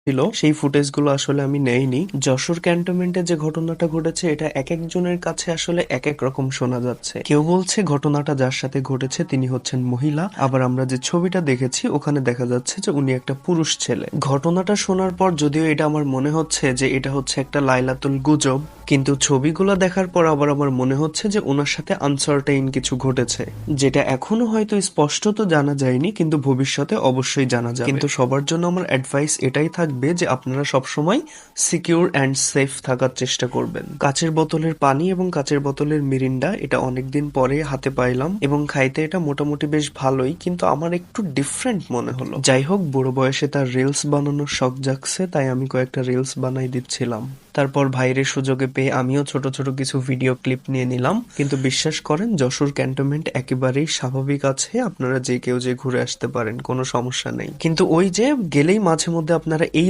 ছিল সেই ফুটেজগুলো আসলে আমি নেইনি। যশোর ক্যান্টনমেন্টে যে ঘটনাটা ঘটেছে এটা এক একজনের কাছে আসলে এক এক রকম শোনা যাচ্ছে। কেউ বলছে ঘটনাটা যার সাথে ঘটেছে তিনি হচ্ছেন মহিলা, আবার আমরা যে ছবিটা দেখেছি ওখানে দেখা যাচ্ছে যে উনি একটা পুরুষ ছেলে। ঘটনাটা শোনার পর যদিও এটা আমার মনে হচ্ছে যে এটা হচ্ছে একটা লাইলাতুল গুজব, কিন্তু ছবিগুলো দেখার পর আবার আমার মনে হচ্ছে যে ওনার সাথে আনসার্টেইন কিছু ঘটেছে, যেটা এখনো হয়তো স্পষ্টত জানা যায়নি, কিন্তু ভবিষ্যতে অবশ্যই জানা যাবে। কিন্তু সবার জন্য আমার অ্যাডভাইস এটাই থাকবে যে আপনারা সবসময় সিকিউর অ্যান্ড সেফ থাকার চেষ্টা করবেন। কাচের বোতলের পানি এবং কাচের বোতলের মিরিন্ডা এটা অনেকদিন পরে হাতে পাইলাম এবং খাইতে এটা মোটামুটি বেশ ভালোই, কিন্তু আমার একটু ডিফারেন্ট মনে হলো। যাই হোক, বুড়ো বয়সে তার রিলস বানানোর শখ জাগছে, তাই আমি কয়েকটা রিলস বানাই দিচ্ছিলাম। তারপর ভাইরের সুযোগে পেয়ে আমিও ছোট ছোট কিছু ভিডিও ক্লিপ নিয়ে নিলাম। কিন্তু বিশ্বাস করেন যশোর ক্যান্টনমেন্ট একেবারেই স্বাভাবিক আছে, আপনারা যে কেউ যে ঘুরে আসতে পারেন, কোনো সমস্যা নেই। কিন্তু ওই যে গেলেই মাঝে মধ্যে আপনারা এই